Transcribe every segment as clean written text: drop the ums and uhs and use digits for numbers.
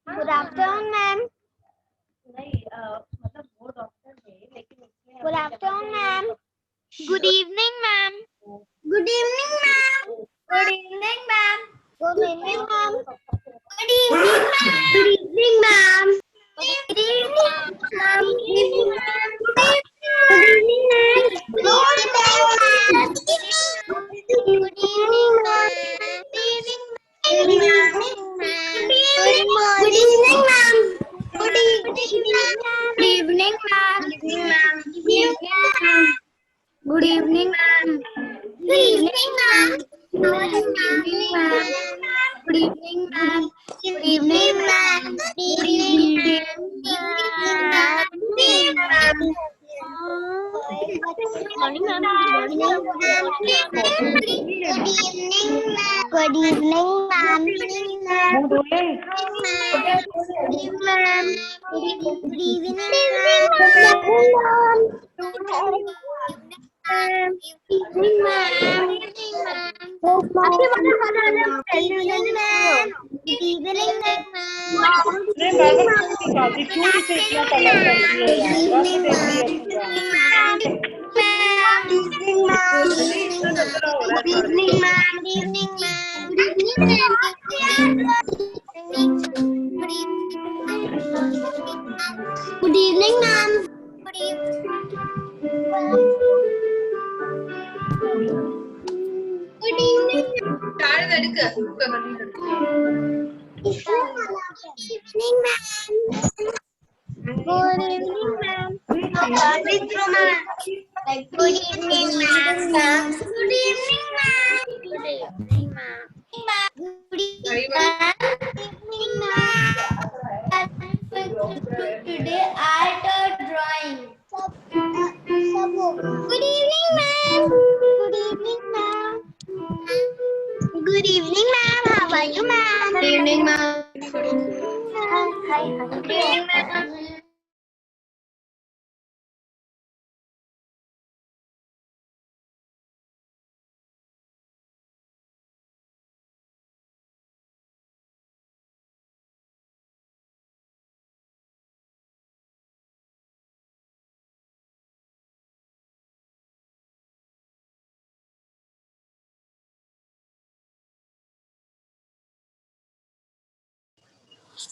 Good afternoon, ma'am. Good afternoon, ma'am. Good evening, ma'am. Good evening, ma'am. Good evening, ma'am. Good evening, ma'am. Good evening, ma'am. Good evening, ma'am. Good evening, ma'am. Good evening, ma'am. Good evening, ma'am. Good evening, ma'am. Good Good evening, evening, ma'am. Good evening, ma'am. Good evening, ma'am. Good evening, ma'am. Good evening, ma'am. Good evening, ma'am. Good evening, ma'am. Good evening, ma'am. Good evening, ma'am. Good evening, ma'am. Good evening, ma'am. Good evening, ma'am. Morning, ma'am. Good evening, ma'am. Good evening, ma'am. Good evening, ma'am. Good evening, ma'am. Good evening, ma'am. Good evening, ma'am. Evening, ma'am. Happy Good evening, ma'am. Good evening, ma'am. नहीं बार बार क्यों निकालती क्यों इसे इतना तलब करती है यार रख देती है पूरा Good evening, ma'am. मुझे इतना नजर हो रहा है Good सारे evening, ma'am. Good evening, ma'am. Good evening, ma'am. Good evening, ma'am. Good evening, താഴെ എടുക്ക് evening, ma'am. Good evening, ma'am. Good evening, ma'am. Good evening, ma'am. Good evening, ma'am. Good evening, ma'am. Today I taught drawing. Good evening, ma'am. Good evening, ma'am. Good evening, ma'am. How are you, ma'am? Good evening, ma'am. Good evening, ma'am. Hi. Good evening, ma'am.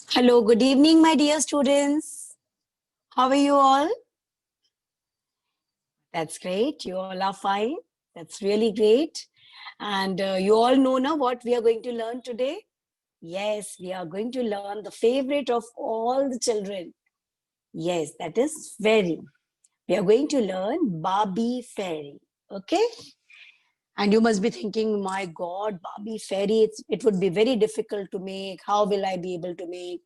Hello, good evening, my dear students. How are you all? That's great. You all are fine. That's really great. And you all know now what we are going to learn today? Yes, we are going to learn the favorite of all the children. Yes, that is fairy. We are going to learn Barbie fairy. Okay? And you must be thinking, my God, Barbie fairy, it would be very difficult to make. How will I be able to make?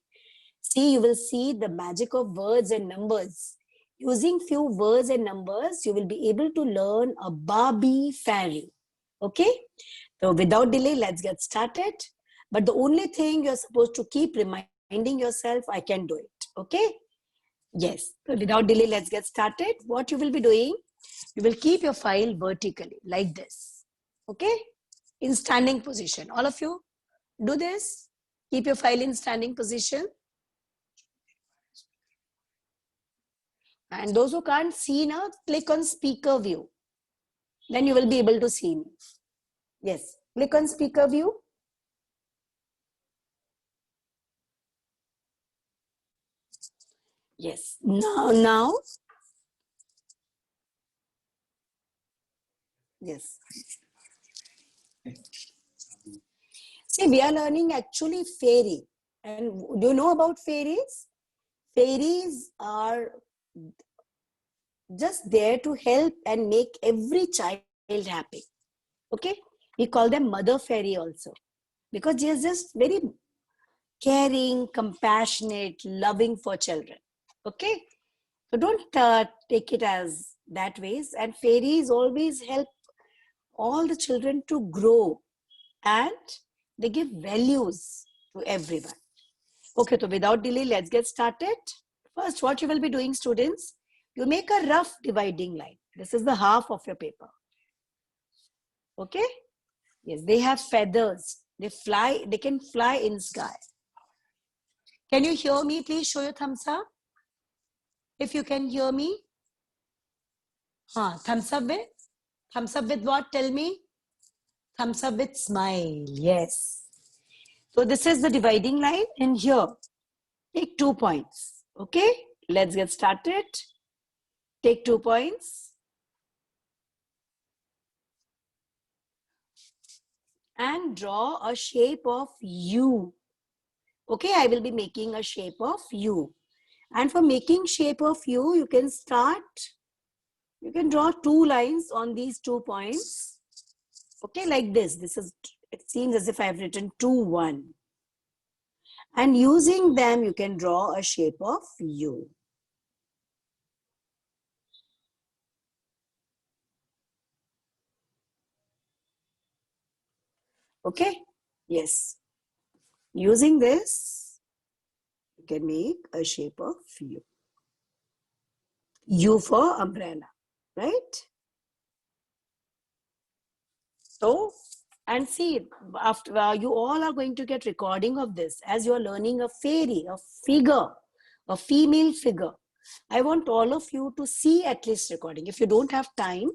See, you will see the magic of words and numbers. Using few words and numbers, you will be able to learn a Barbie fairy. Okay? So without delay, let's get started. But the only thing you're supposed to keep reminding yourself, I can do it. Okay? Yes. So without delay, let's get started. What you will be doing, you will keep your file vertically like this. Okay? In standing position. All of you do this. Keep your file in standing position. And those who can't see now, click on speaker view. Then you will be able to see me. Yes, click on speaker view. Yes, now. Yes. See, we are learning actually fairy. And do you know about fairies? Fairies are just there to help and make every child happy. Okay? We call them mother fairy also. Because they are just very caring, compassionate, loving for children. Okay? So don't take it as that ways. And fairies always help all the children to grow and they give values to everyone. Okay, so without delay, let's get started. First, what you will be doing, students, you make a rough dividing line. This is the half of your paper. Okay? Yes, they have feathers. They fly, they can fly in sky. Can you hear me? Please show your thumbs up. If you can hear me. Thumbs up with? Thumbs up with what? Tell me. Thumbs up with smile. Yes. So this is the dividing line, and here, take 2 points. Okay, let's get started. Take 2 points. And draw a shape of U. Okay, I will be making a shape of U. And for making shape of U, you can draw 2 lines on these 2 points. Okay, like this. It seems as if I have written 2, 1. And using them, you can draw a shape of U. Okay, yes. Using this, you can make a shape of U. U for umbrella, right? So, and see, after you all are going to get recording of this as you are learning a fairy, a figure, a female figure. I want all of you to see at least recording. If you don't have time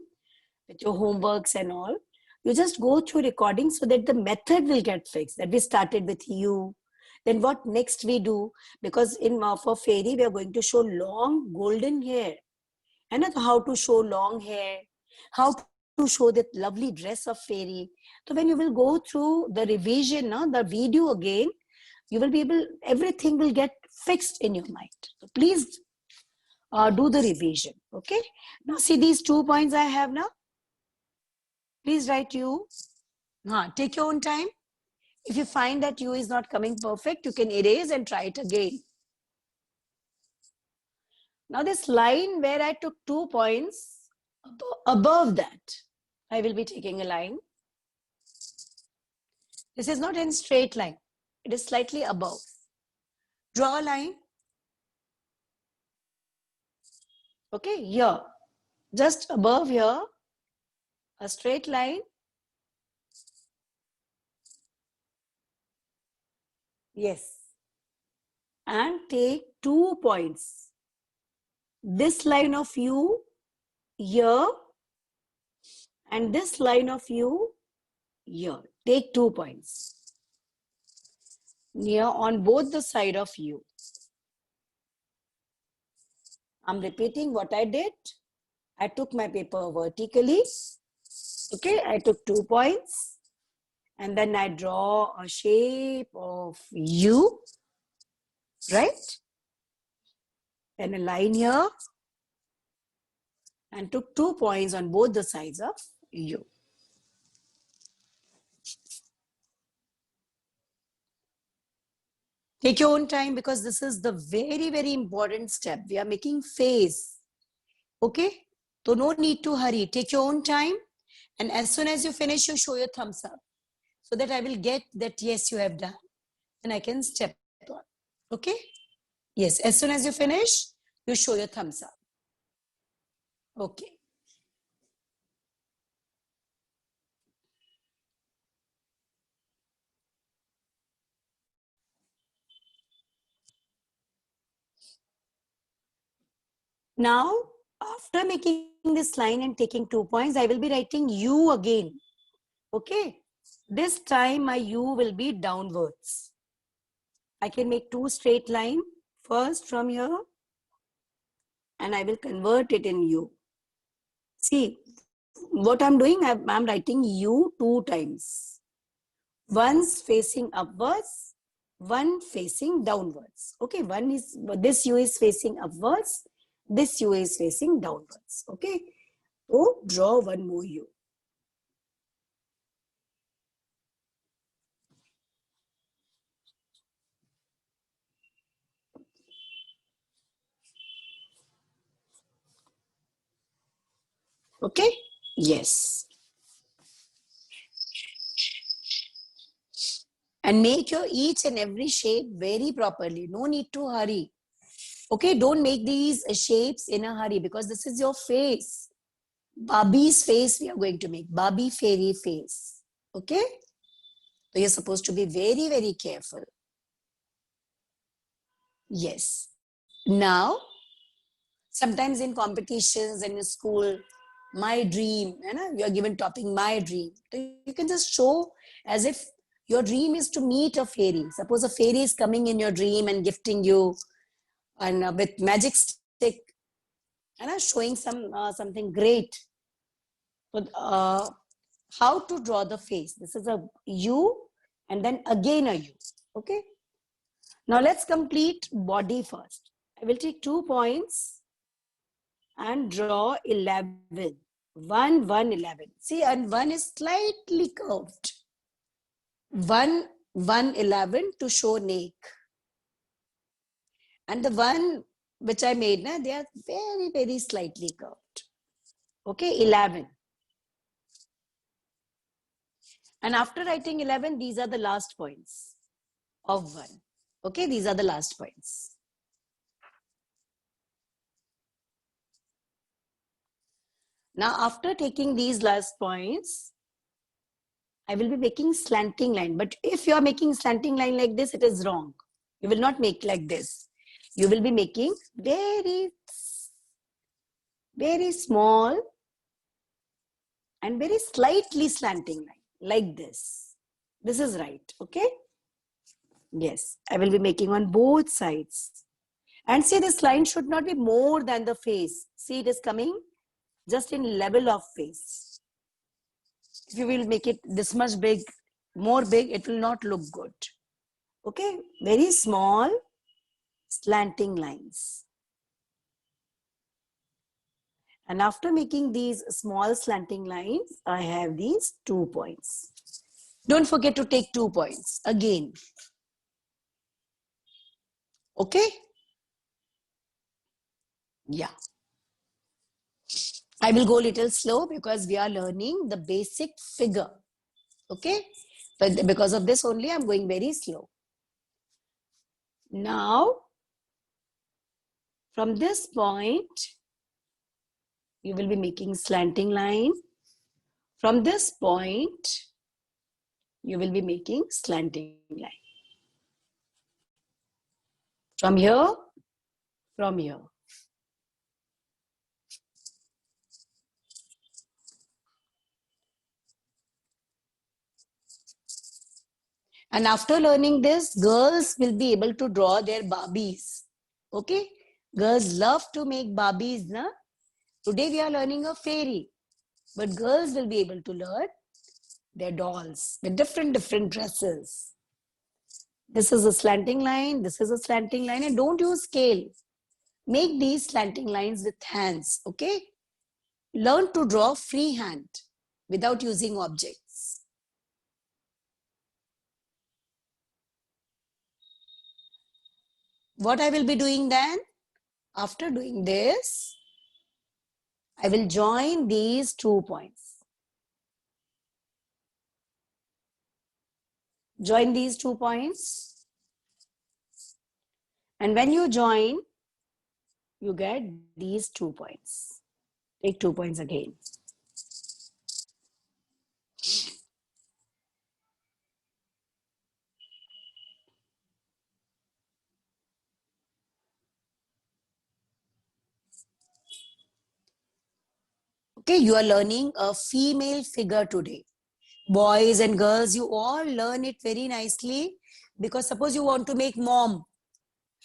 with your homeworks and all, you just go through recording so that the method will get fixed. That we started with you, then what next we do, because for fairy we are going to show long golden hair, and how to show long hair, how to show that lovely dress of fairy. So when you will go through the revision, the video again, you will be able, everything will get fixed in your mind. So please do the revision. Okay, now see these 2 points I have now. Please write U. Take your own time. If you find that U is not coming perfect, you can erase and try it again. Now this line where I took 2 points, above that, I will be taking a line. This is not in straight line. It is slightly above. Draw a line. Okay, here. Just above here, a straight line. Yes. And take 2 points. This line of U here and this line of U here. Take 2 points. Near on both the side of U. I'm repeating what I did. I took my paper vertically. Okay, I took 2 points. And then I draw a shape of U. Right? And a line here. And took 2 points on both the sides of U. Take your own time because this is the very, very important step. We are making face. Okay? So no need to hurry. Take your own time. And as soon as you finish, you show your thumbs up. So that I will get that yes, you have done. And I can step on. Okay? Yes, as soon as you finish, you show your thumbs up. Okay. Now, after making this line and taking 2 points, I will be writing U again. Okay. This time my U will be downwards. I can make 2 straight lines. First from here. And I will convert it in U. See, what I'm doing, I'm writing U 2 times. Once facing upwards, one facing downwards. Okay, this U is facing upwards, this U is facing downwards. Okay, so draw one more U. Okay, yes. And make your each and every shape very properly. No need to hurry. Okay, don't make these shapes in a hurry because this is your face. Barbie's face we are going to make. Barbie fairy face. Okay? So you're supposed to be very, very careful. Yes. Now, sometimes in competitions and in school, my dream, you are given topic, my dream. You can just show as if your dream is to meet a fairy. Suppose a fairy is coming in your dream and gifting you and with magic stick, showing something great. But how to draw the face? This is a U and then again a U. Okay. Now let's complete body first. I will take 2 points and draw 11. 1, 1, 11. See, and 1 is slightly curved. 1, 1, 11 to show neck. And the one which I made, they are very, very slightly curved. Okay, 11. And after writing 11, these are the last points of 1. Okay, these are the last points. Now, after taking these last points, I will be making slanting line. But if you are making slanting line like this, it is wrong. You will not make like this. You will be making very, very small and very slightly slanting line like this. This is right. Okay. Yes, I will be making on both sides. And see, this line should not be more than the face. See, it is coming just in level of face. If you will make it this much big, more big, it will not look good. Okay, very small slanting lines. And after making these small slanting lines, I have these 2 points. Don't forget to take 2 points again. Okay? Yeah. I will go a little slow because we are learning the basic figure. Okay? But because of this only, I'm going very slow. Now, from this point, you will be making slanting line. From this point, you will be making slanting line. From here, from here. And after learning this, girls will be able to draw their Barbies. Okay? Girls love to make Barbies. Na? Today we are learning a fairy. But girls will be able to learn their dolls with different dresses. This is a slanting line. This is a slanting line. And don't use scale. Make these slanting lines with hands. Okay? Learn to draw freehand without using objects. What I will be doing then? After doing this, I will join these 2 points. Join these 2 points. And when you join, you get these 2 points. Take 2 points again. Okay, you are learning a female figure today. Boys and girls, you all learn it very nicely because suppose you want to make mom.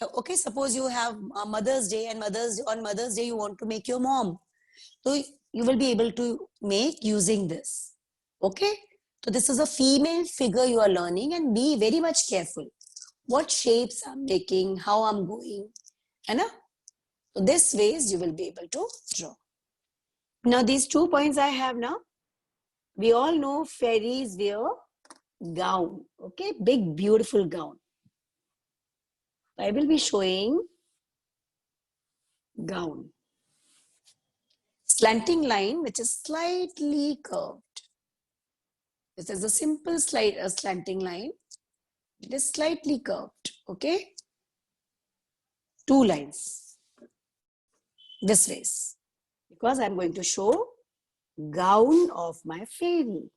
Okay, suppose you have Mother's Day and on Mother's Day you want to make your mom. So you will be able to make using this. Okay, so this is a female figure you are learning and be very much careful. What shapes I'm making, how I'm going. So this ways you will be able to draw. Now these 2 points I have now. We all know fairies wear gown. Okay, big beautiful gown. I will be showing gown. Slanting line which is slightly curved. This is a simple slanting line. It is slightly curved. Okay, 2 lines. This ways. Because I'm going to show gown of my fairy.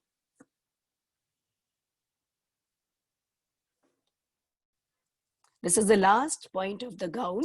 This is the last point of the gown.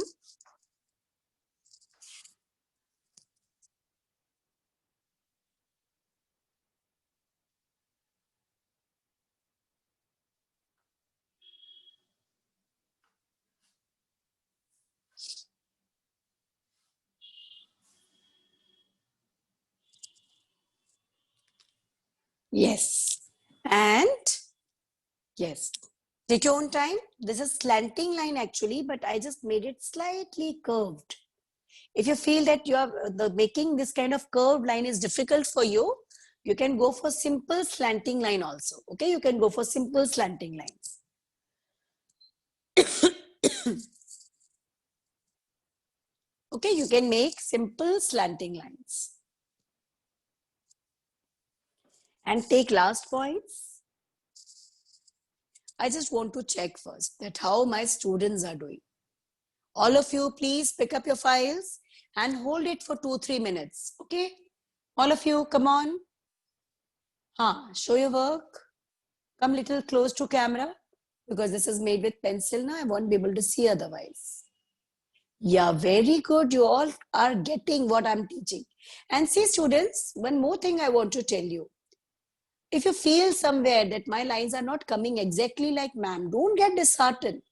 Yes. And yes. Take your own time. This is slanting line actually, but I just made it slightly curved. If you feel that you are making this kind of curved line is difficult for you, you can go for simple slanting line also. Okay, you can go for simple slanting lines. Okay, you can make simple slanting lines. And take last points. I just want to check first that how my students are doing. All of you, please pick up your files and hold it for 2-3 minutes. Okay, all of you, come on. Show your work. Come little close to camera because this is made with pencil now. I won't be able to see otherwise. Yeah, very good. You all are getting what I'm teaching. And see, students, one more thing I want to tell you. If you feel somewhere that my lines are not coming exactly like ma'am, don't get disheartened.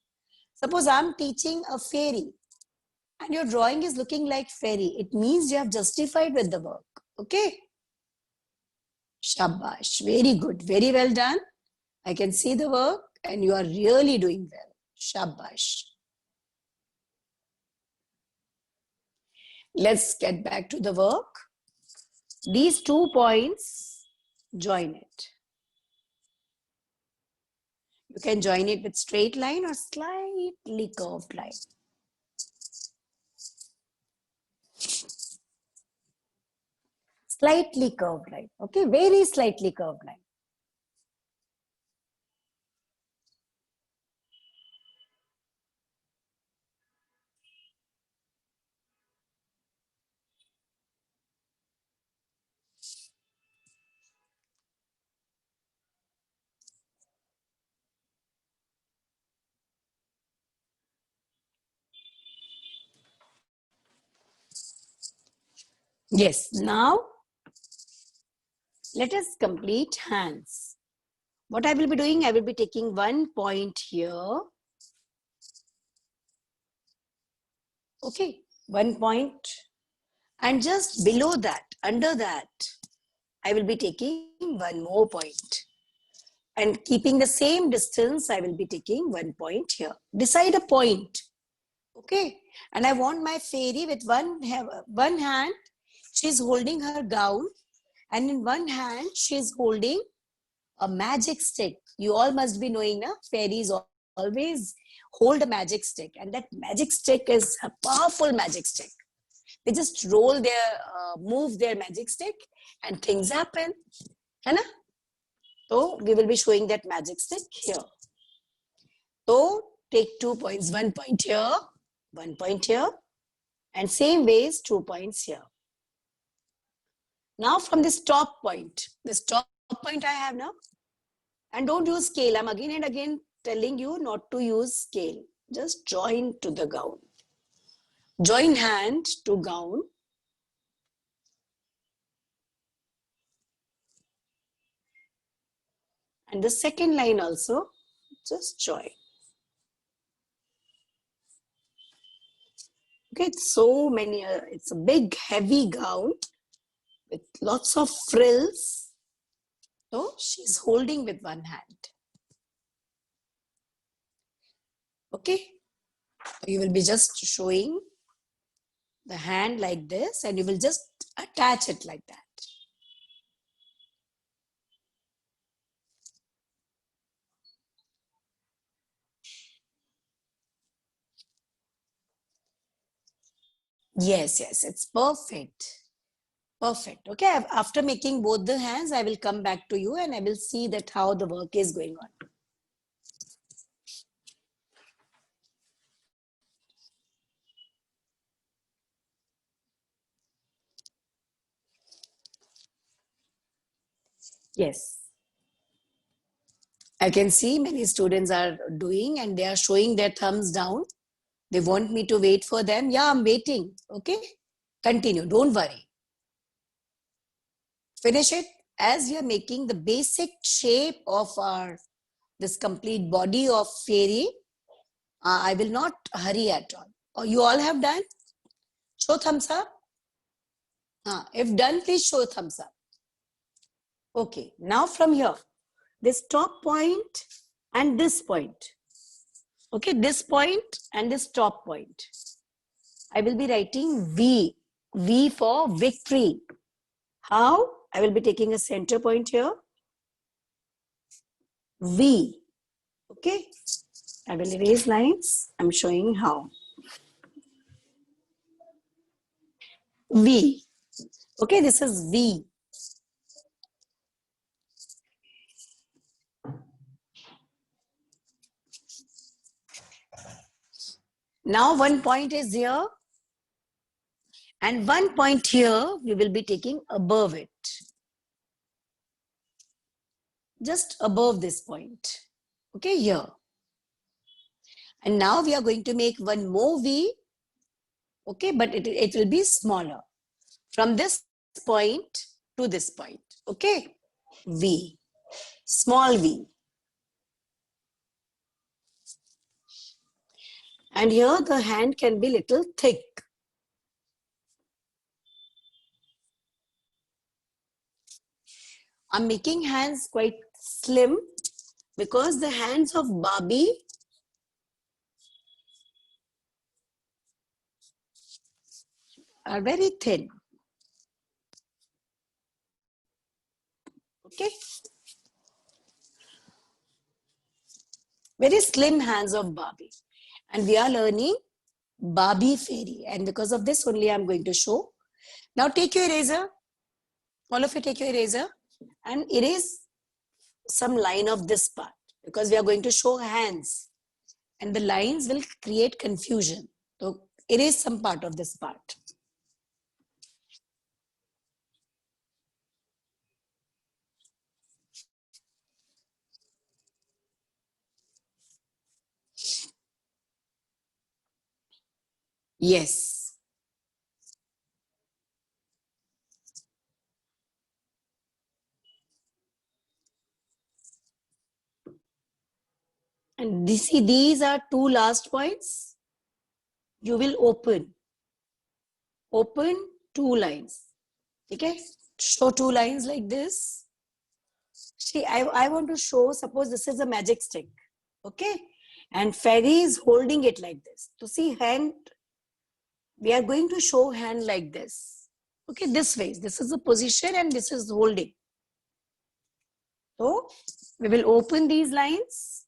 Suppose I'm teaching a fairy and your drawing is looking like fairy. It means you have justified with the work. Okay? Shabash. Very good. Very well done. I can see the work and you are really doing well. Shabash. Let's get back to the work. These 2 points, join it. You can join it with straight line or slightly curved line. Slightly curved line. Okay, very slightly curved line. Yes, now let us complete hands. What I will be doing, I will be taking 1 point here. Okay, 1 point. And just below that, under that, I will be taking 1 more point. And keeping the same distance, I will be taking 1 point here. Decide a point. Okay. And I want my fairy with one hand, she's holding her gown. And in one hand, she's holding a magic stick. You all must be knowing, na? Fairies always hold a magic stick. And that magic stick is a powerful magic stick. They just move their magic stick and things happen. Hai na? So we will be showing that magic stick here. So take 2 points, 1 point here, 1 point here, and same ways 2 points here. Now from this top point I have now, and don't use scale. I'm again and again telling you not to use scale. Just join to the gown. Join hand to gown. And the second line also, just join. Okay, so many, it's a big heavy gown with lots of frills. So she's holding with one hand. Okay, you will be just showing the hand like this and you will just attach it like that. Yes, it's perfect. Perfect. Okay, after making both the hands, I will come back to you and I will see that how the work is going on. Yes. I can see many students are doing and they are showing their thumbs down. They want me to wait for them. Yeah, I'm waiting. Okay. Continue. Don't worry. Finish it as you're making the basic shape of this complete body of fairy. I will not hurry at all. Oh, you all have done? Show thumbs up. If done, please show thumbs up. Okay. Now from here, this top point and this point. Okay, this point and this top point. I will be writing V. V for victory. How? I will be taking a center point here. V. Okay. I will erase lines. I'm showing how. V. Okay, this is V. Now one point is here. And one point here, we will be taking above it. Just above this point. Okay, here. And now we are going to make one more V. Okay, but it will be smaller. From this point to this point. Okay, V. Small V. And here the hand can be little thick. I'm making hands quite slim because the hands of Barbie are very thin. Okay. Very slim hands of Barbie. And we are learning Barbie fairy. And because of this only I'm going to show. Now take your eraser. All of you take your eraser and erase some line of this part because we are going to show hands and the lines will create confusion. So erase some part of this part. Yes. And see, these are two last points. You will open two lines. Okay, show two lines like this. See, I want to show, suppose this is a magic stick. Okay, and fairy is holding it like this. To see hand, we are going to show hand like this. Okay, this way. This is the position and this is holding. So we will open these lines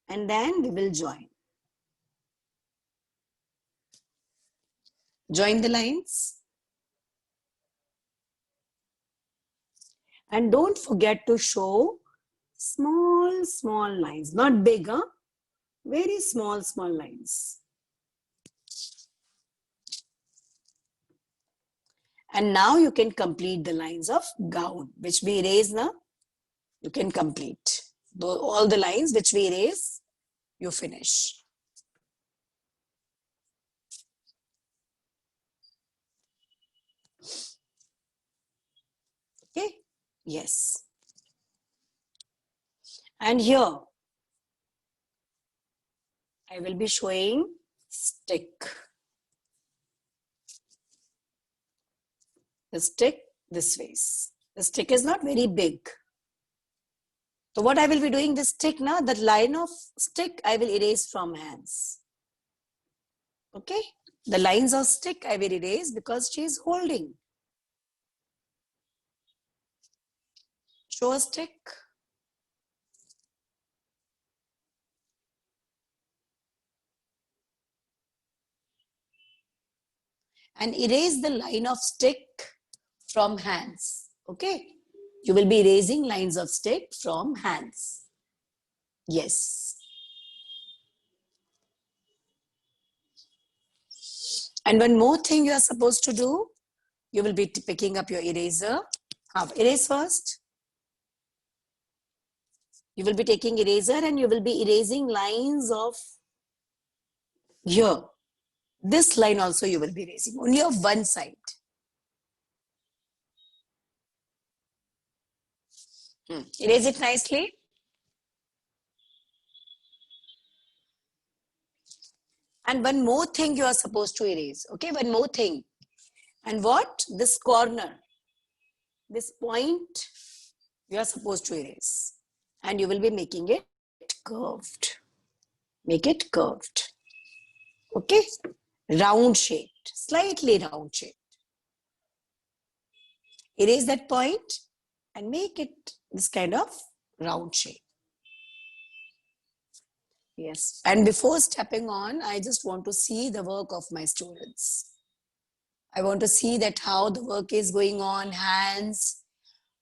and then we will join. Join the lines. And don't forget to show small lines, not big, huh? Very small lines. And now you can complete the lines of gown, which we erase now. You can complete. All the lines which we erase, you finish. Okay, yes. And here, I will be showing stick. The stick this way. The stick is not very big. So what I will be doing, this stick now, that line of stick, I will erase from hands. Okay, the lines of stick I will erase because she is holding. Show a stick. And erase the line of stick from hands. Okay, you will be erasing lines of stick from hands. Yes. And one more thing you are supposed to do, you will be picking up your eraser. Erase first. You will be taking eraser and you will be erasing lines of here. This line also you will be erasing, only of one side. Erase it nicely. And one more thing you are supposed to erase. Okay, one more thing. And what? This corner, this point, you are supposed to erase. And you will be making it curved. Make it curved. Okay, round shaped, slightly round shaped. Erase that point and make it this kind of round shape. Yes, and before stepping on, I just want to see the work of my students. I want to see that how the work is going on, hands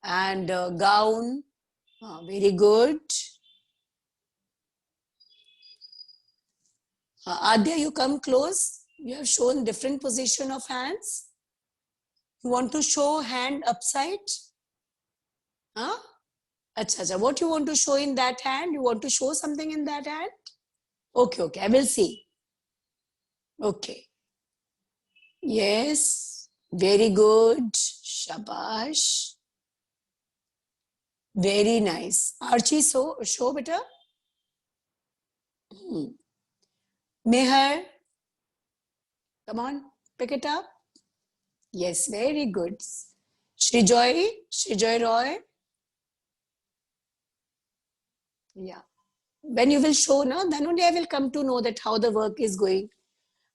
and gown. Very good. Adya, you come close. You have shown different position of hands. You want to show hand upside? Huh? Acha, what you want to show in that hand? You want to show something in that hand? Okay, okay, I will see. Okay. Yes, very good. Shabash. Very nice. Archie, show beta. Meher, come on, pick it up. Yes, very good. Shrijoy Roy. Yeah. When you will show, no, then only I will come to know that how the work is going.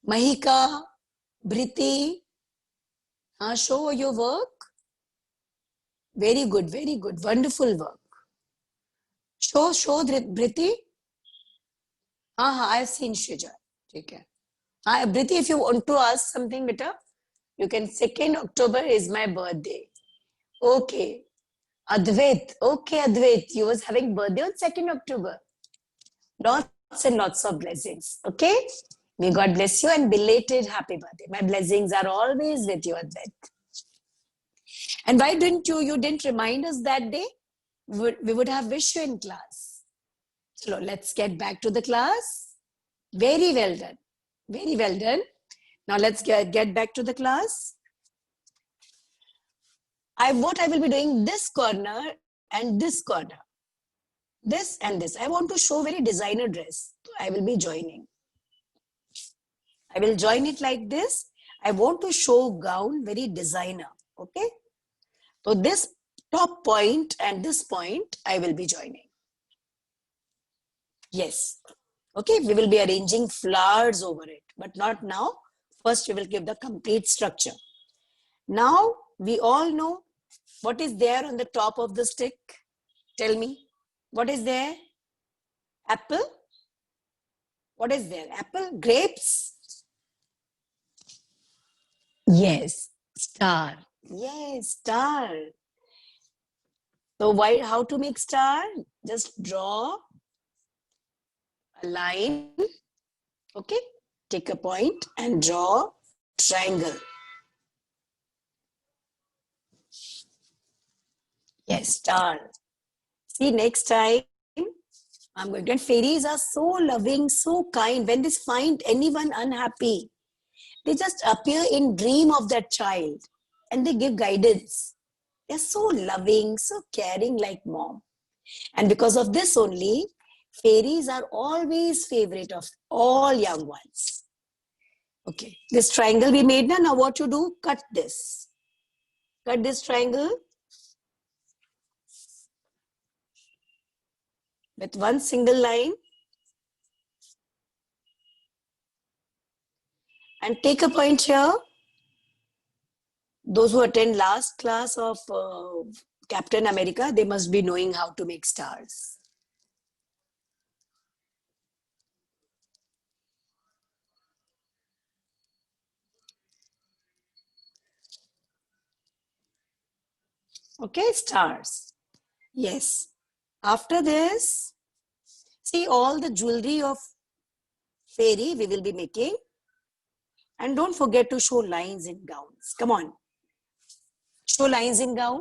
Mahika, Briti, show your work. Very good, wonderful work. Show Briti. I have seen Shrijoy. Okay. Briti, if you want to ask something, beta, you can. 2nd October is my birthday. Okay. Advait. Okay, Advait. You was having birthday on 2nd October. Lots and lots of blessings. Okay. May God bless you and belated happy birthday. My blessings are always with you, Advait. And why didn't you didn't remind us that day? We would have wished you in class. So let's get back to the class. Very well done. Very well done. Now let's get back to the class. What I will be doing this corner and this corner. This and this. I want to show very designer dress. So I will be joining. I will join it like this. I want to show gown very designer. Okay. So this top point and this point I will be joining. Yes. Okay. We will be arranging flowers over it, but not now. First, we will give the complete structure. Now, we all know what is there on the top of the stick. Tell me, what is there? Apple? What is there? Apple? Grapes? Yes, star. Yes, star. So how to make star? Just draw a line. Okay. Take a point and draw triangle. Yes, star. See, next time I'm going to. And fairies are so loving, so kind. When they find anyone unhappy, they just appear in dream of that child and they give guidance. They're so loving, so caring like mom. And because of this only, fairies are always favorite of all young ones. Okay, this triangle we made now. Now what you do? Cut this. Cut this triangle with one single line. And take a point here. Those who attend last class of Captain America, they must be knowing how to make stars. Okay, stars. Yes. After this, see all the jewelry of fairy we will be making. And don't forget to show lines in gowns. Come on. Show lines in gown.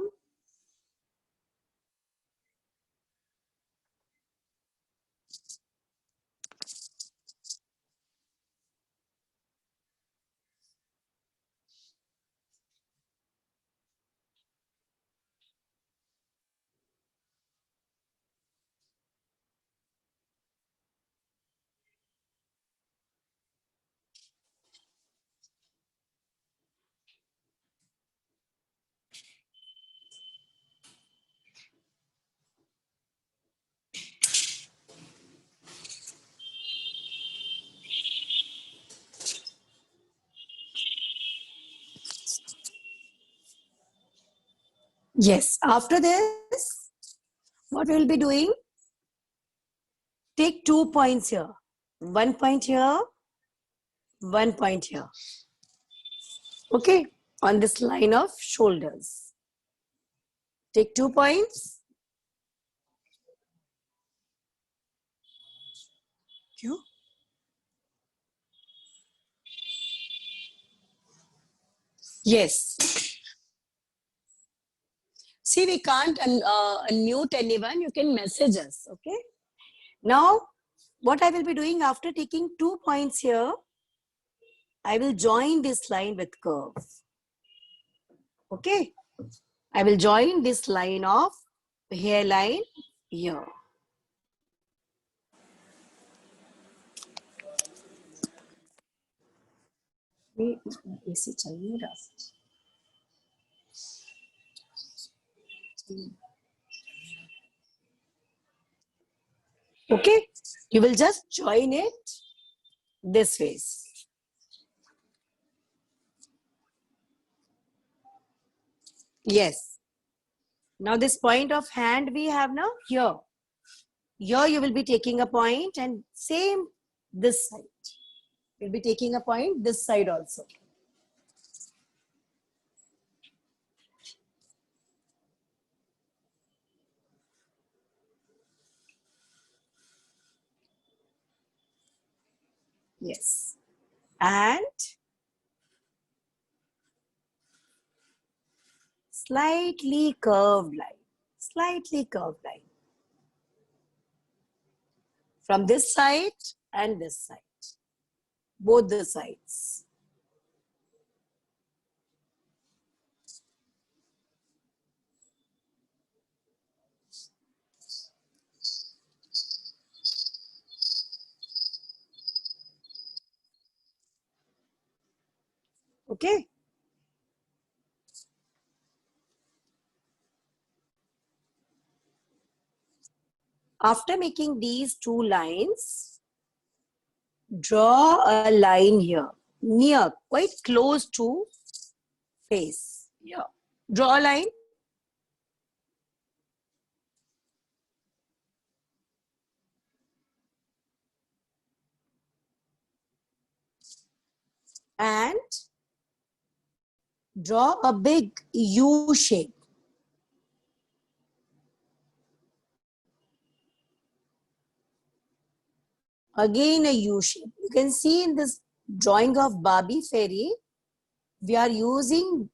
Yes, after this, what we'll be doing? Take 2 points here. 1 point here, 1 point here. Okay, on this line of shoulders. Take 2 points. Q. Yes. See, we can't unmute anyone. You can message us. Okay. Now, what I will be doing after taking 2 points here, I will join this line with curve. Okay. I will join this line of hairline here. AC चल नहीं रहा. Okay, you will just join it this way. Yes. Now this point of hand we have now here. Here you will be taking a point and same this side. You'll be taking a point this side also. Yes. And slightly curved line. Slightly curved line. From this side and this side. Both the sides. Okay. After making these 2 lines, draw a line here, near, quite close to face. Yeah. Draw a line. And draw a big U shape. Again a U shape. You can see in this drawing of Barbie fairy, we are using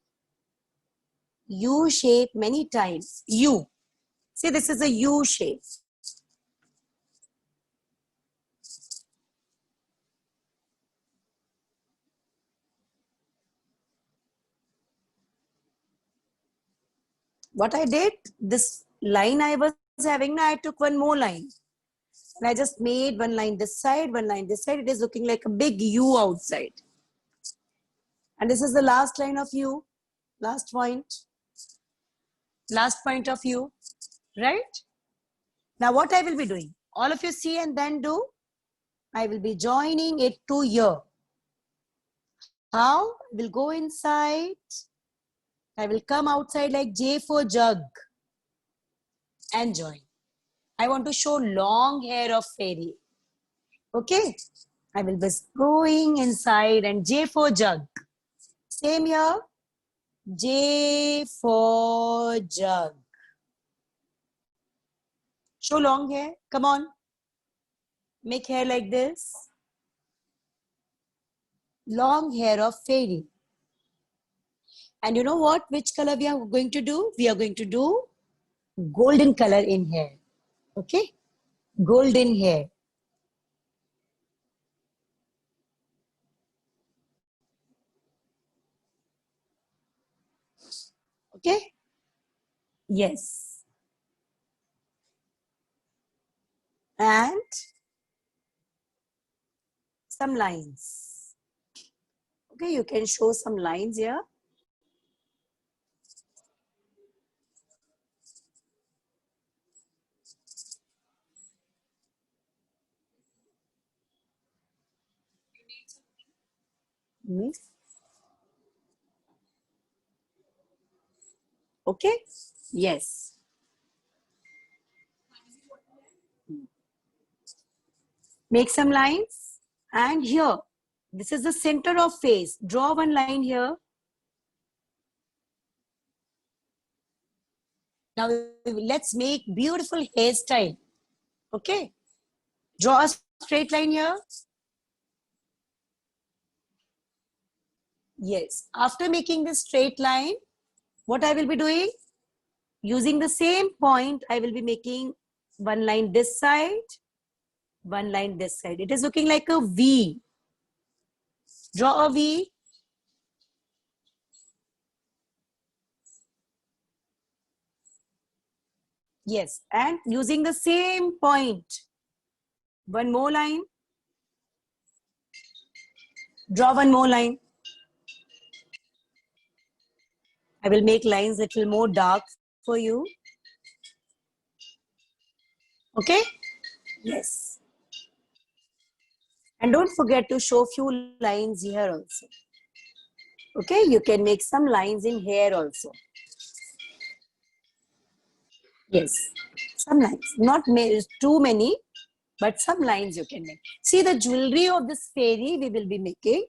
U shape many times. U. See, this is a U shape. What I did, this line I was having, now I took one more line. And I just made one line this side, one line this side. It is looking like a big U outside. And this is the last line of U, last point of U, right? Now what I will be doing, all of you see and then do, I will be joining it to here. How? I will go inside, I will come outside like J for jug and join. I want to show long hair of fairy. Okay, I will be going inside and J for jug. Same here, J for jug. Show long hair, come on. Make hair like this. Long hair of fairy. And you know what? Which color we are going to do? We are going to do golden color in hair. Okay? Golden hair. Okay? Yes. And some lines. Okay, you can show some lines here. Okay? Yes. Make some lines. And here, this is the center of face. Draw one line here. Now, let's make beautiful hairstyle. Okay? Draw a straight line here. Yes. After making this straight line, what I will be doing? Using the same point, I will be making one line this side, one line this side. It is looking like a V. Draw a V. Yes. And using the same point, one more line. Draw one more line. I will make lines a little more dark for you. Okay? Yes. And don't forget to show few lines here also. Okay? You can make some lines in here also. Yes. Some lines. Not too many, but some lines you can make. See the jewelry of this fairy we will be making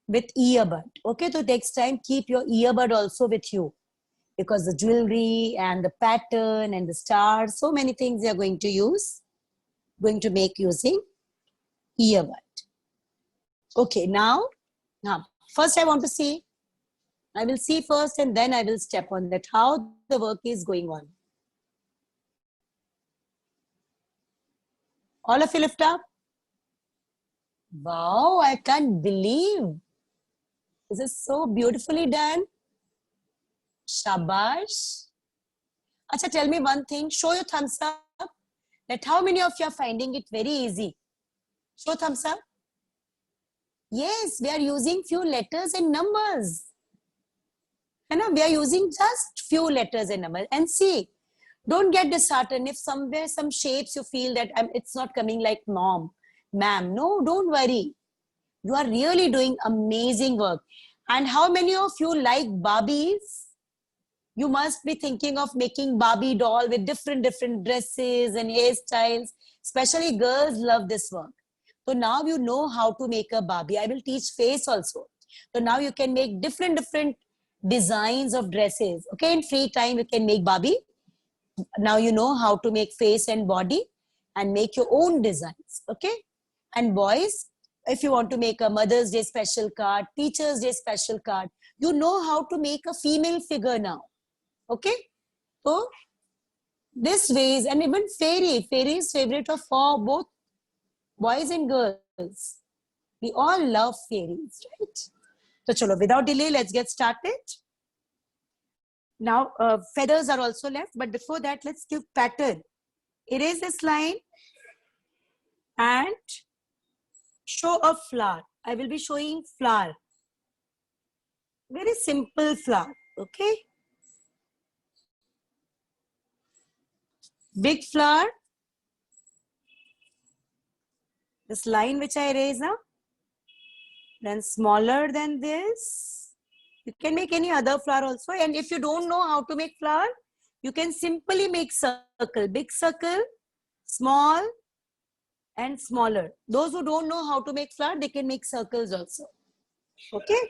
with earbud. Okay? So next time keep your earbud also with you. Because the jewelry and the pattern and the stars, so many things they are going to make using earbud. Okay, now first I want to see. I will see first and then I will step on that, how the work is going on. All of you lift up. Wow, I can't believe. This is so beautifully done. Shabash. Acha, tell me one thing. Show your thumbs up. That how many of you are finding it very easy? Show thumbs up. Yes, we are using few letters and numbers. We are using just few letters and numbers. And see, don't get disheartened if somewhere some shapes you feel that it's not coming like ma'am. No, don't worry. You are really doing amazing work. And how many of you like Barbies? You must be thinking of making Barbie doll with different dresses and hairstyles. Especially girls love this work. So now you know how to make a Barbie. I will teach face also. So now you can make different designs of dresses. Okay, in free time you can make Barbie. Now you know how to make face and body and make your own designs. Okay, and boys, if you want to make a Mother's Day special card, Teacher's Day special card, you know how to make a female figure now. Okay, so this ways, and even fairy is favorite of both boys and girls. We all love fairies, right? So chalo, without delay, let's get started. Now feathers are also left, but before that, let's give pattern. Erase this line and show a flower. I will be showing flower. Very simple flower, okay? Big flower. This line which I erase now. Then smaller than this. You can make any other flower also. And if you don't know how to make flower, you can simply make circle. Big circle, small and smaller. Those who don't know how to make flower, they can make circles also. Okay.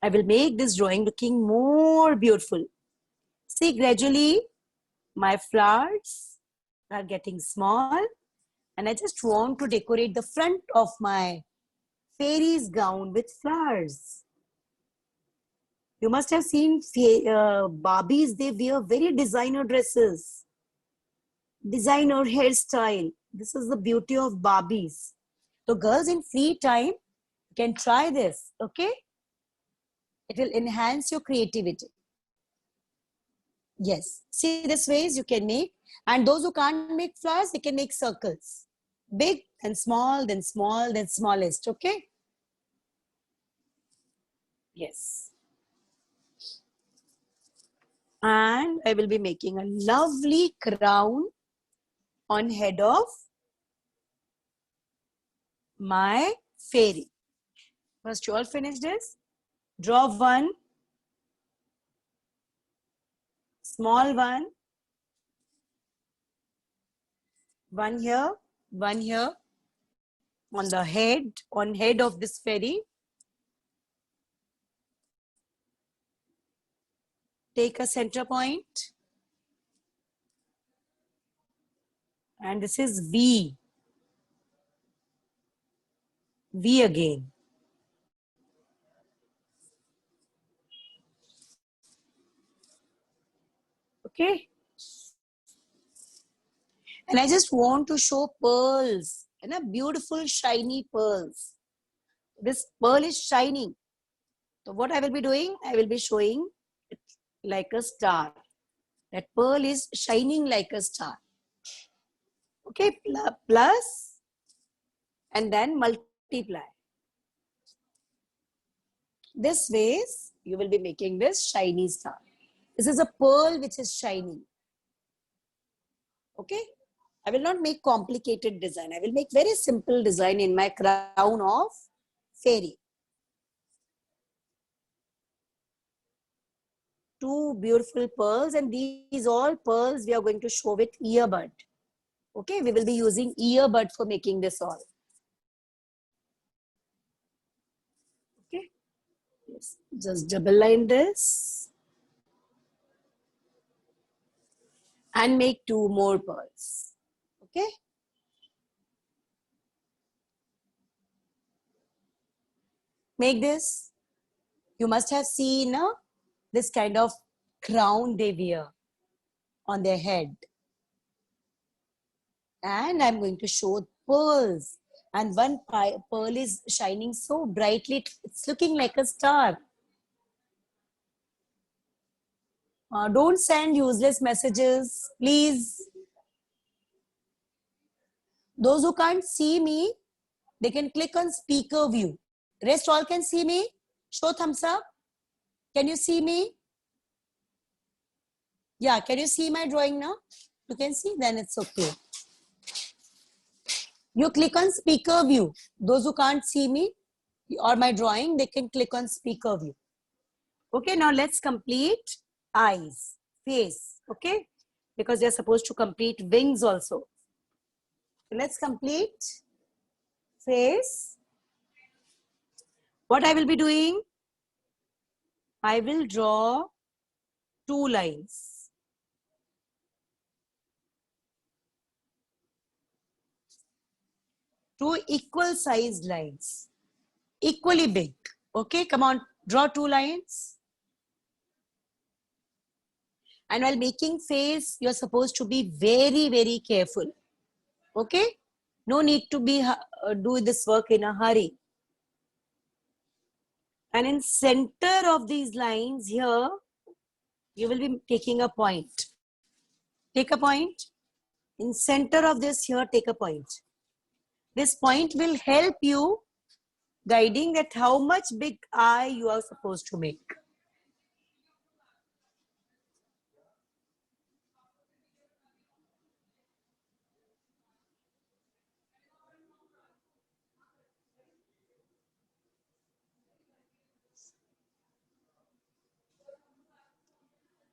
I will make this drawing looking more beautiful. See, gradually my flowers are getting small and I just want to decorate the front of my fairy's gown with flowers. You must have seen Barbies, they wear very designer dresses, designer hairstyle. This is the beauty of Barbies. So girls in free time can try this, okay? It will enhance your creativity. Yes, see this ways you can make. And those who can't make flowers, they can make circles. Big and small, then small, then smallest, okay? Yes. And I will be making a lovely crown on head of my fairy. First, you all finish this. Draw one. Small one. One here. One here. On the head. On head of this fairy. Take a center point. And this is V. V again. Okay. And I just want to show pearls. Beautiful shiny pearls. This pearl is shining. So what I will be doing, I will be showing it like a star. That pearl is shining like a star. Okay, plus and then multiply. This ways you will be making this shiny star. This is a pearl which is shining. Okay, I will not make complicated design. I will make very simple design in my crown of fairy. Two beautiful pearls, and these all pearls we are going to show with earbud. Okay, we will be using earbud for making this all. Okay, yes. Just double line this and make two more pearls. Okay. Make this. You must have seen this kind of crown they wear on their head. And I'm going to show pearls. And one pearl is shining so brightly, it's looking like a star. Don't send useless messages, please. Those who can't see me, they can click on speaker view. Rest all can see me. Show thumbs up. Can you see me? Yeah, can you see my drawing now? You can see, then it's okay. You click on speaker view. Those who can't see me or my drawing, they can click on speaker view. Okay, now let's complete eyes, face, okay? Because they're supposed to complete wings also. So let's complete face. What I will be doing? I will draw two lines. Two equal sized lines, equally big. Okay, come on, draw two lines. And while making face, you're supposed to be very, very careful. Okay, no need to be do this work in a hurry. And in center of these lines here, you will be taking a point. Take a point. In center of this here, take a point. This point will help you guiding that how much big eye you are supposed to make.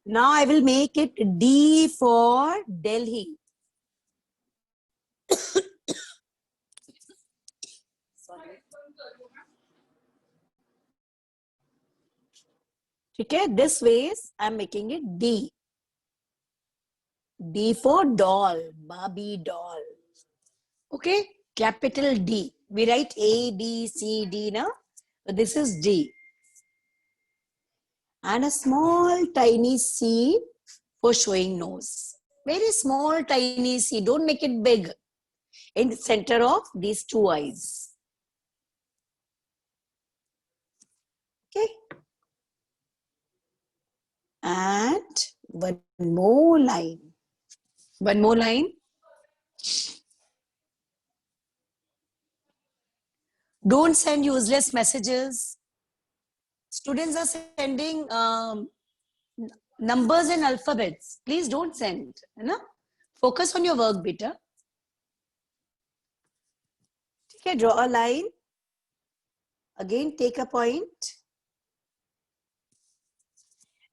Now I will make it D for Delhi. Okay, this ways I'm making it D. D for doll, Barbie doll. Okay, capital D. We write A, B, C, D now. But this is D. And a small tiny C for showing nose. Very small tiny C. Don't make it big. In the center of these two eyes. Okay. And one more line. One more line. Don't send useless messages. Students are sending numbers and alphabets. Please don't send. Focus on your work, beta. Okay, draw a line. Again, take a point.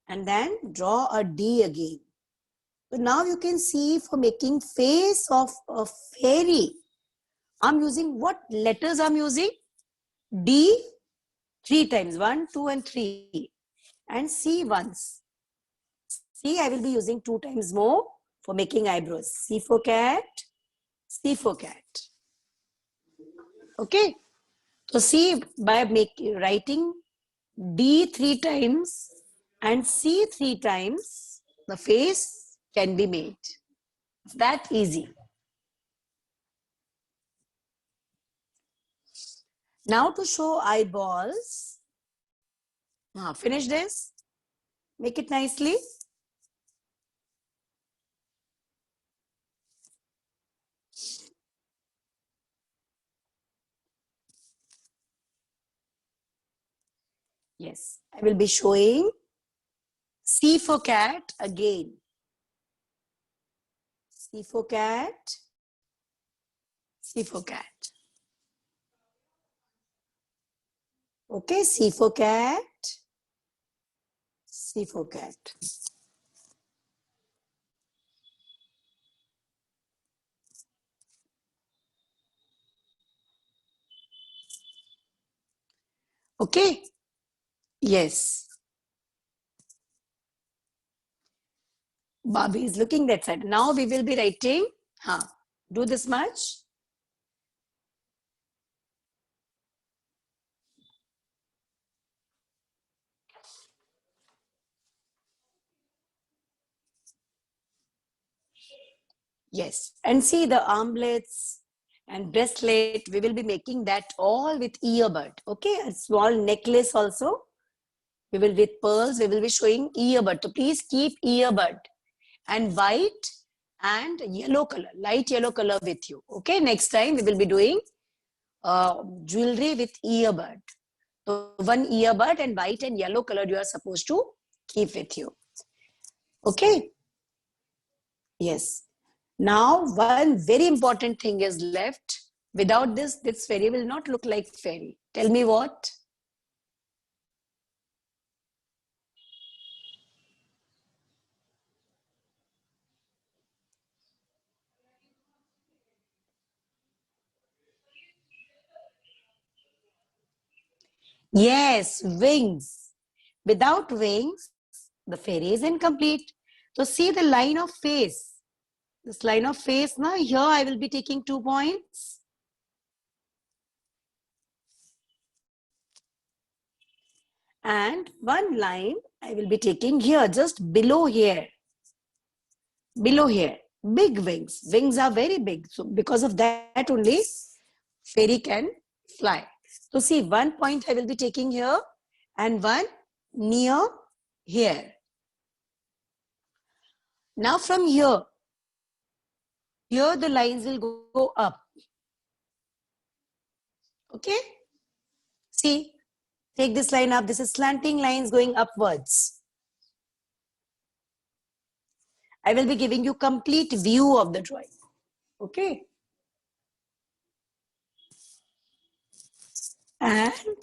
And then draw a D again. So now you can see for making face of a fairy, I'm using what letters I'm using? D 3 times, 1, 2 and 3. And C once. C I will be using 2 times more for making eyebrows. C for cat, C for cat. Okay. So see, by writing D 3 times and C 3 times, the face can be made. It's that easy. Now to show eyeballs. Finish this. Make it nicely. Yes, I will be showing C for cat again. C for cat, C for cat. Okay, C for cat, C for cat. Okay, yes. Barbie is looking that side. Now we will be writing, do this much. Yes, and see the armlets and bracelet, we will be making that all with earbud. Okay, a small necklace also. We will with pearls, we will be showing earbud. So please keep earbud and white and yellow color, light yellow color with you. Okay, next time we will be doing jewelry with earbud. So one earbud and white and yellow color you are supposed to keep with you. Okay. Yes. Now one very important thing is left. Without this, this fairy will not look like fairy. Tell me what? Yes, wings. Without wings, the fairy is incomplete. So see the line of face. This line of face, now here I will be taking 2 points. And one line I will be taking here, just below here. Below here. Big wings. Wings are very big. So because of that only, fairy can fly. So see, 1 point I will be taking here and one near here. Now from here the lines will go up. Okay? See, take this line up. This is slanting lines going upwards. I will be giving you complete view of the drawing. Okay? And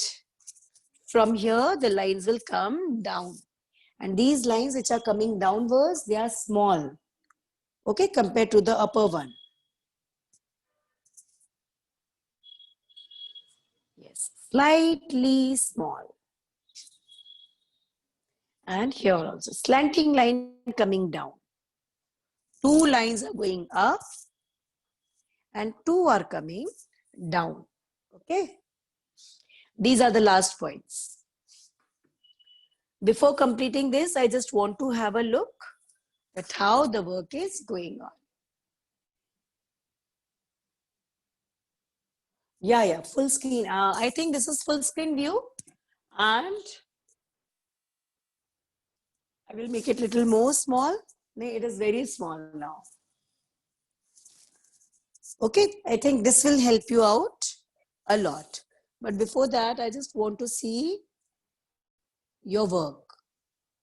from here, the lines will come down. And these lines which are coming downwards, they are small. Okay, compared to the upper one. Yes, slightly small. And here also, slanting line coming down. 2 lines are going up and 2 are coming down. Okay. These are the last points. Before completing this, I just want to have a look at how the work is going on. Yeah, full screen. I think this is full screen view. And I will make it a little more small. No, it is very small now. Okay, I think this will help you out a lot. But before that, I just want to see your work.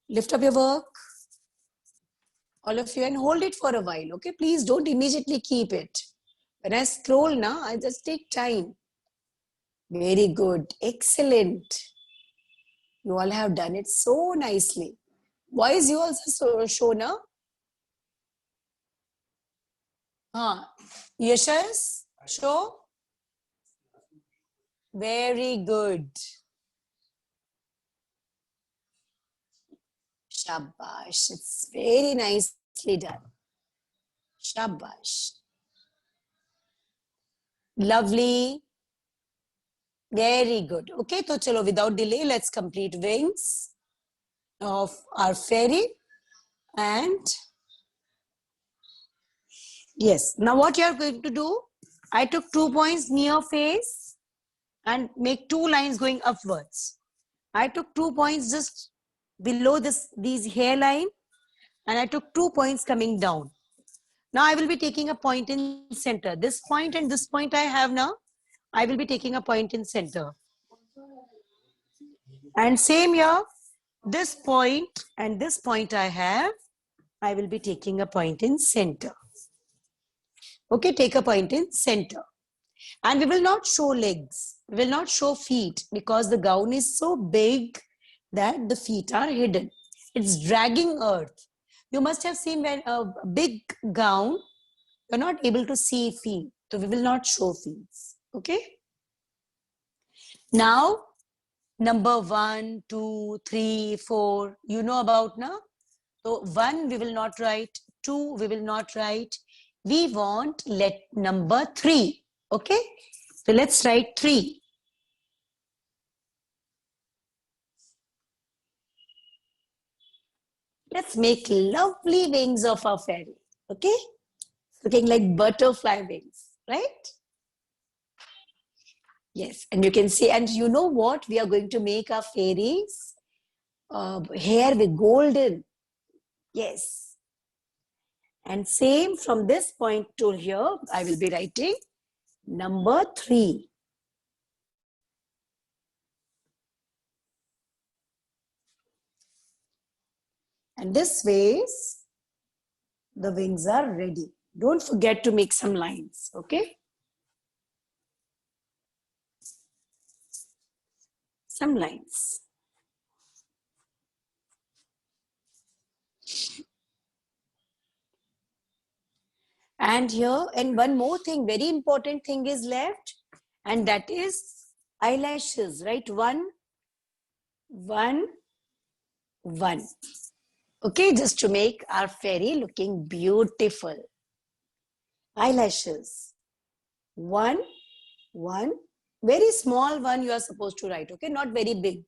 Lift up your work, all of you, and hold it for a while. Okay, please don't immediately keep it. When I scroll now, I just take time. Very good. Excellent. You all have done it so nicely. Boys, you also show now. Yashas, show. Very good. Shabash. It's very nicely done. Shabash. Lovely. Very good. Okay, so chalo, without delay, let's complete wings of our fairy. And yes, now what you are going to do, I took 2 points near face and make 2 lines going upwards. I took 2 points just below these hairline, and I took 2 points coming down. Now I will be taking a point in center. This point and this point I have now, I will be taking a point in center. And same here, this point and this point I have, I will be taking a point in center. Okay, take a point in center. And we will not show legs. We will not show feet because the gown is so big that the feet are hidden. It's dragging earth. You must have seen when a big gown, you're not able to see feet. So we will not show feet. Okay. Now, number 1, 2, 3, 4, you know about now. So 1 we will not write, 2 we will not write. We want number 3. Okay. So let's write 3. Let's make lovely wings of our fairy. Okay. Looking like butterfly wings, right? Yes, and you can see, and you know what? We are going to make our fairies hair with golden. Yes. And same from this point to here, I will be writing number 3. And this way, the wings are ready. Don't forget to make some lines, okay? Some lines. And here, and one more thing, very important thing is left, and that is eyelashes, right? 1, 1, 1. Okay, just to make our fairy looking beautiful. Eyelashes. 1, 1. Very small one you are supposed to write, okay? Not very big.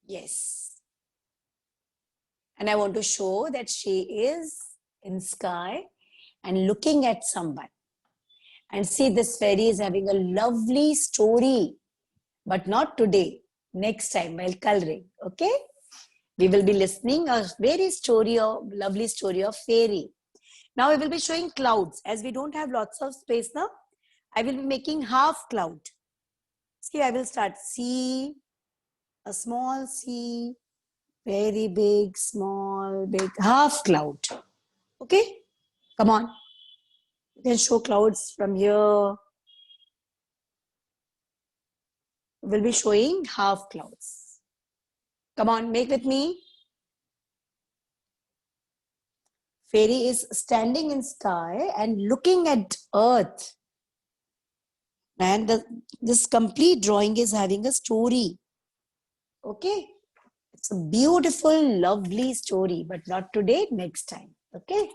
Yes. And I want to show that she is in sky and looking at someone. And see, this fairy is having a lovely story, but not today, next time while coloring, okay? We will be listening a very lovely story of fairy. Now I will be showing clouds. As we don't have lots of space now, I will be making half cloud. See, I will start C, a small C, very big, small, big, half cloud. Okay, come on. You can show clouds from here. We'll be showing half clouds. Come on, make with me. Fairy is standing in sky and looking at earth. And this complete drawing is having a story. Okay. It's a beautiful, lovely story, but not today, next time. Okay.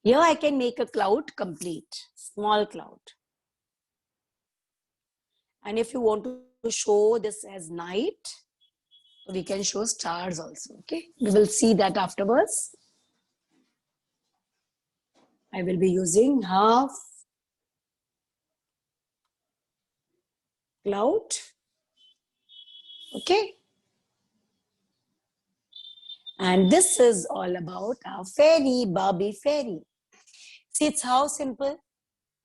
Here I can make a cloud complete, small cloud. And if you want to show this as night, we can show stars also. Okay. We will see that afterwards. I will be using half cloud. Okay. And this is all about our fairy, Barbie fairy. See, it's how simple.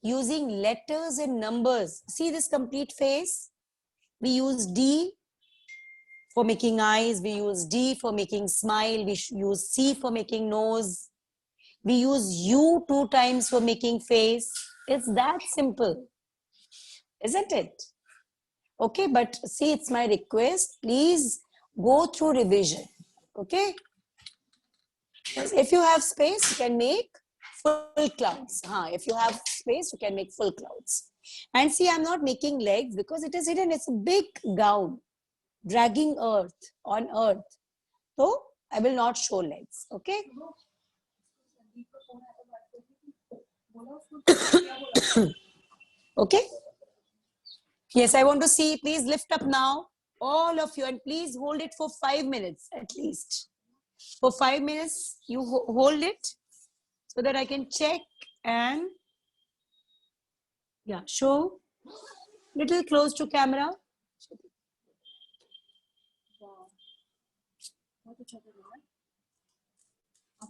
Using letters and numbers. See this complete face? We use D for making eyes. We use D for making smile. We use C for making nose. We use U 2 times for making face. It's that simple. isn't it? Okay, but see, it's my request. Please go through revision. Okay. If you have space, you can make full clouds. If you have space, you can make full clouds. And see, I'm not making legs because it is hidden. It's a big gown dragging earth on earth. So I will not show legs. Okay. Okay. Yes, I want to see. Please lift up now, all of you, and please hold it for 5 minutes at least. For 5 minutes, you hold it so that I can check and show little close to camera.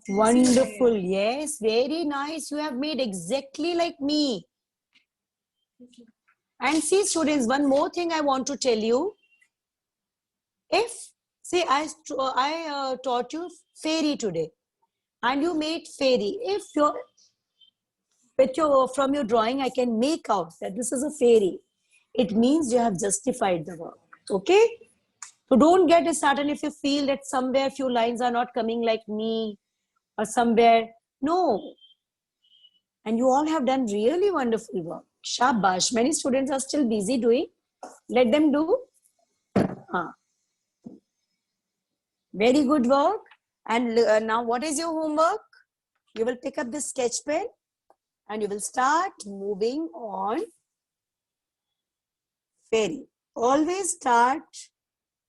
Wonderful. Yes, very nice. You have made exactly like me. And see, students, one more thing I want to tell you. If, say, I taught you fairy today, and you made fairy. If from your drawing, I can make out that this is a fairy. It means you have justified the work. Okay? So don't get started if you feel that somewhere few lines are not coming like me or somewhere. No. And you all have done really wonderful work. Shabash. Many students are still busy doing. Let them do. Very good work. And now what is your homework? You will pick up this sketch pen and you will start moving on fairy. Always start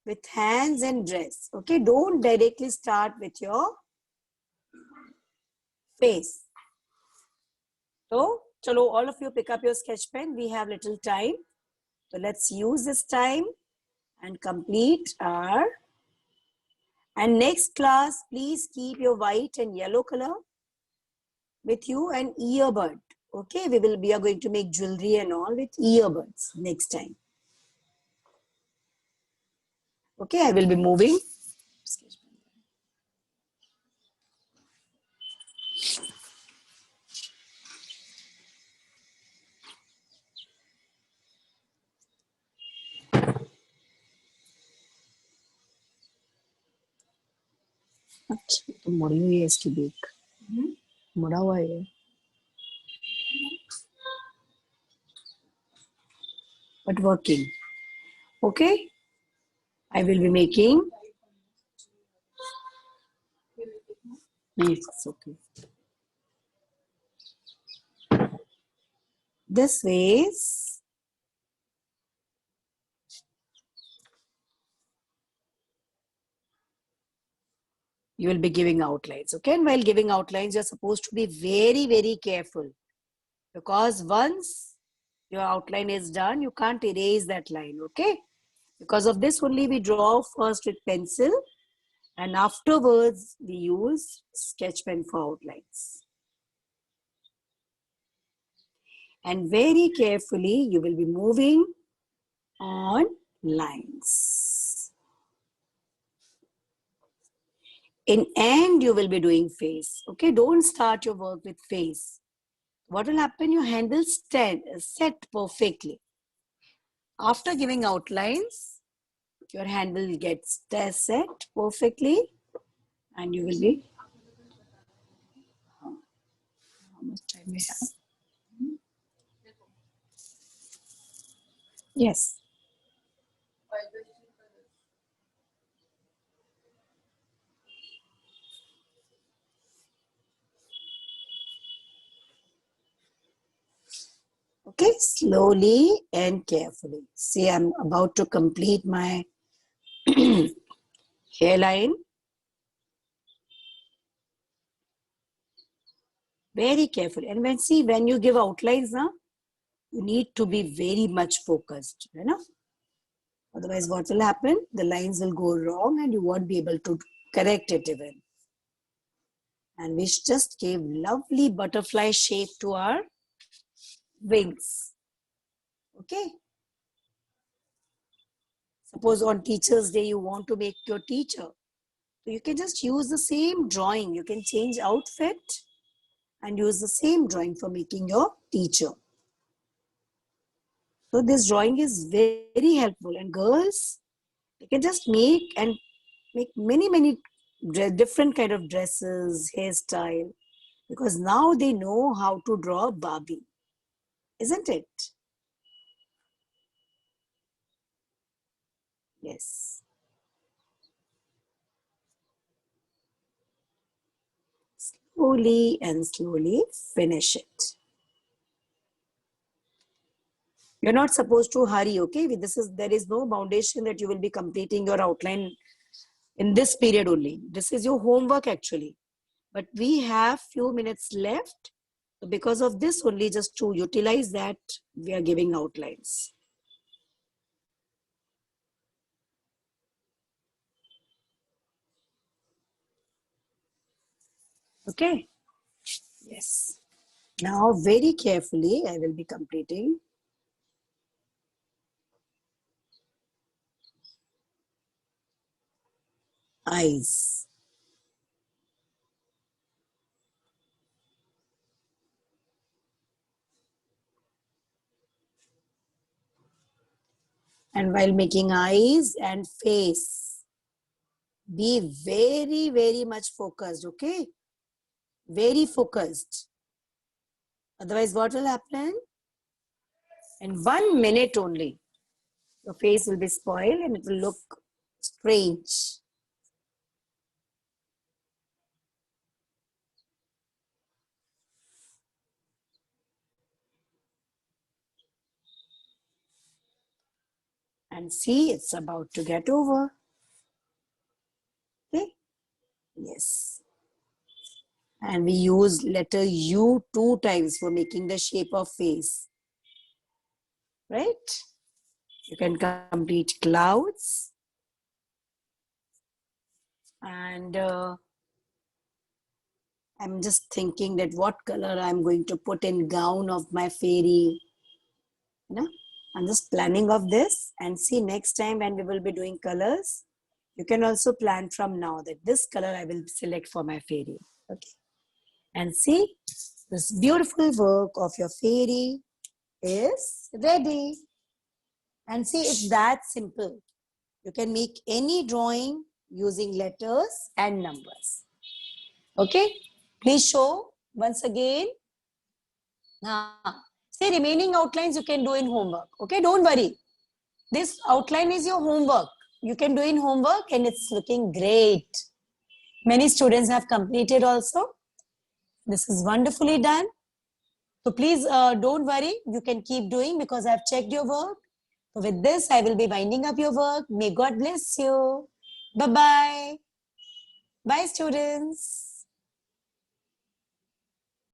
with hands and dress. Okay, don't directly start with your face. So, chalo, all of you pick up your sketch pen. We have little time. So let's use this time and complete our. And next class, please keep your white and yellow color with you and earbud. Okay, we are going to make jewelry and all with earbuds next time. Okay, I will be moving. तो मुड़ी हुई है इसकी bake मुड़ा हुआ है but working. Okay, I will be making. It's okay. This ways. You will be giving outlines. Okay, and while giving outlines, you're supposed to be very, very careful because once your outline is done, you can't erase that line. Okay, because of this only we draw first with pencil and afterwards we use sketch pen for outlines. And very carefully you will be moving on lines. In end you will be doing face. Okay, don't start your work with face. What will happen? Your hand will set perfectly. After giving outlines, your hand will get set perfectly and you will be. How much time we have? Yes. Okay, slowly and carefully. See, I'm about to complete my hairline. Very carefully. And when you give outlines now, you need to be very much focused, you know. Otherwise, what will happen? The lines will go wrong and you won't be able to correct it even. And we just gave lovely butterfly shape to our wings. Okay. Suppose on Teacher's Day, you want to make your teacher. So you can just use the same drawing. You can change outfit and use the same drawing for making your teacher. So this drawing is very helpful, and girls, they can just make many different kind of dresses, hairstyle, because now they know how to draw Barbie, isn't it? Yes. Slowly and slowly finish it. You're not supposed to hurry, okay? There is no foundation that you will be completing your outline in this period only. This is your homework actually. But we have few minutes left. So because of this only, just to utilize that, we are giving outlines. Okay? Yes. Now very carefully, I will be completing. Eyes. And while making eyes and face, be very much focused, okay? Very focused. Otherwise, what will happen? In 1 minute only, your face will be spoiled and it will look strange. And see, it's about to get over. Okay? Yes. And we use letter U 2 times for making the shape of face. Right? You can complete clouds. And I'm just thinking that what color I'm going to put in gown of my fairy. You know? I'm just planning of this, and see next time when we will be doing colors, you can also plan from now that this color I will select for my fairy. Okay. And see, this beautiful work of your fairy is ready. And see, it's that simple. You can make any drawing using letters and numbers. Okay. Please show once again. See, remaining outlines you can do in homework. Okay, don't worry. This outline is your homework. You can do in homework and it's looking great. Many students have completed also. This is wonderfully done. So please don't worry. You can keep doing because I've checked your work. So with this, I will be winding up your work. May God bless you. Bye-bye. Bye, students.